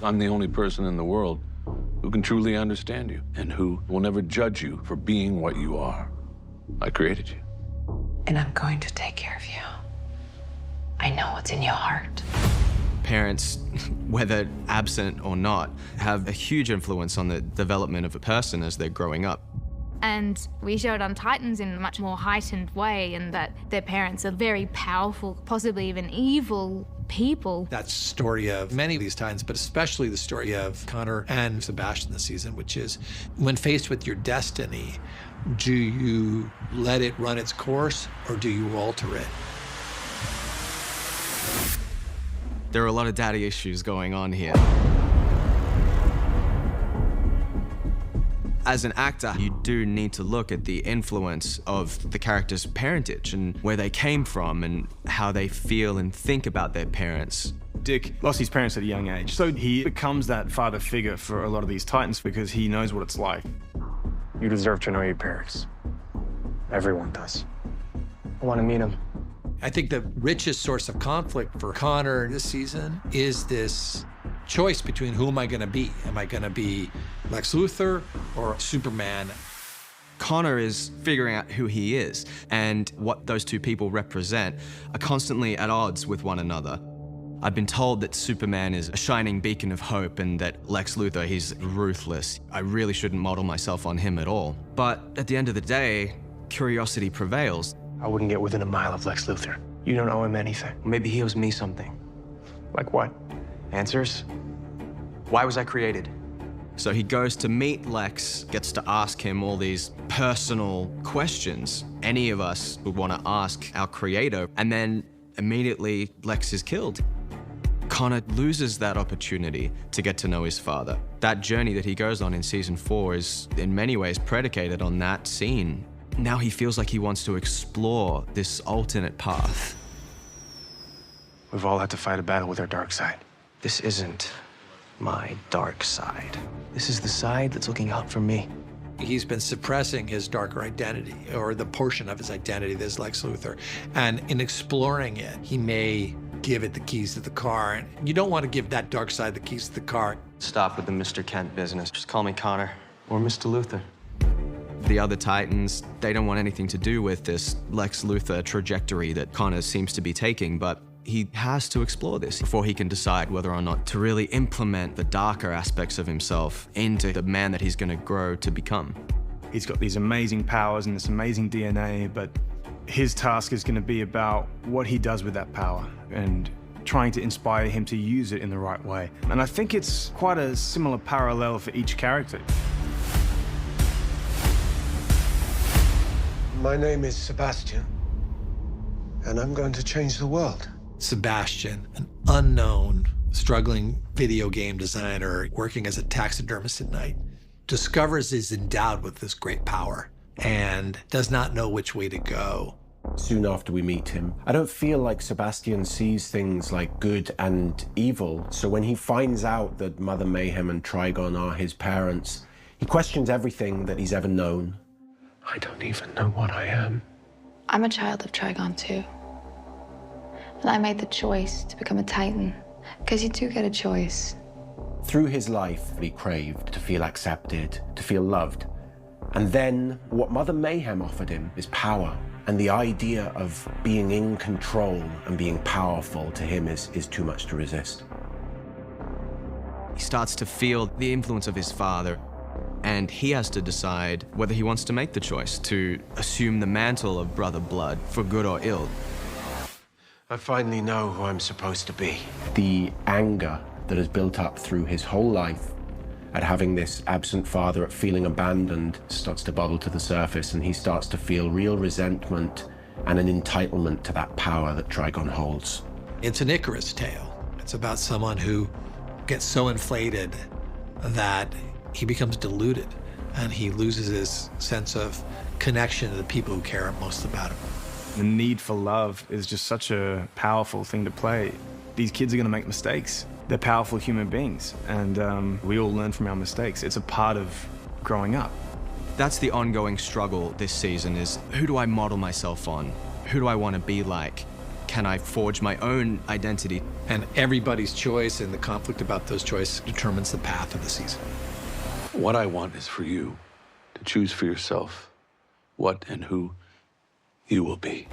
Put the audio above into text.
I'm the only person in the world who can truly understand you and who will never judge you for being what you are. I created you. And I'm going to take care of you. I know what's in your heart. Parents, whether absent or not, have a huge influence on the development of a person as they're growing up. And we show it on Titans in a much more heightened way, in that their parents are very powerful, possibly even evil people. That's the story of many of these Titans, but especially the story of Connor and Sebastian this season, which is when faced with your destiny, do you let it run its course or do you alter it? There are a lot of daddy issues going on here. As an actor, you do need to look at the influence of the character's parentage and where they came from and how they feel and think about their parents. Dick lost his parents at a young age, so he becomes that father figure for a lot of these Titans because he knows what it's like. You deserve to know your parents. Everyone does. I want to meet them. I think the richest source of conflict for Connor this season is this choice between who am I going to be? Am I going to be Lex Luthor or Superman? Connor is figuring out who he is, and what those two people represent are constantly at odds with one another. I've been told that Superman is a shining beacon of hope and that Lex Luthor, he's ruthless. I really shouldn't model myself on him at all. But at the end of the day, curiosity prevails. I wouldn't get within a mile of Lex Luthor. You don't owe him anything. Maybe he owes me something. Like what? Answers? Why was I created? So he goes to meet Lex, gets to ask him all these personal questions any of us would want to ask our creator, and then immediately Lex is killed. Connor loses that opportunity to get to know his father. That journey that he goes on in season 4 is in many ways predicated on that scene. Now he feels like he wants to explore this alternate path. We've all had to fight a battle with our dark side. This isn't my dark side. This is the side that's looking out for me. He's been suppressing his darker identity, or the portion of his identity that's Lex Luthor. And in exploring it, he may give it the keys to the car. And you don't want to give that dark side the keys to the car. Stop with the Mr. Kent business. Just call me Connor or Mr. Luthor. The other Titans, they don't want anything to do with this Lex Luthor trajectory that Connor seems to be taking, but he has to explore this before he can decide whether or not to really implement the darker aspects of himself into the man that he's going to grow to become. He's got these amazing powers and this amazing DNA, but his task is going to be about what he does with that power and trying to inspire him to use it in the right way. And I think it's quite a similar parallel for each character. My name is Sebastian, and I'm going to change the world. Sebastian, an unknown, struggling video game designer working as a taxidermist at night, discovers he's endowed with this great power and does not know which way to go. Soon after we meet him, I don't feel like Sebastian sees things like good and evil. So when he finds out that Mother Mayhem and Trigon are his parents, he questions everything that he's ever known. I don't even know what I am. I'm a child of Trigon too. And I made the choice to become a Titan, because you do get a choice. Through his life, he craved to feel accepted, to feel loved. And then what Mother Mayhem offered him is power. And the idea of being in control and being powerful to him is too much to resist. He starts to feel the influence of his father, and he has to decide whether he wants to make the choice to assume the mantle of brother blood for good or ill. I finally know who I'm supposed to be. The anger that has built up through his whole life at having this absent father, at feeling abandoned, starts to bubble to the surface, and he starts to feel real resentment and an entitlement to that power that Trigon holds. It's an Icarus tale. It's about someone who gets so inflated that he becomes deluded and he loses his sense of connection to the people who care most about him. The need for love is just such a powerful thing to play. These kids are going to make mistakes. They're powerful human beings, and we all learn from our mistakes. It's a part of growing up. That's the ongoing struggle this season is, who do I model myself on? Who do I want to be like? can I forge my own identity? And everybody's choice and the conflict about those choices determines the path of the season. What I want is for you to choose for yourself what and who you will be.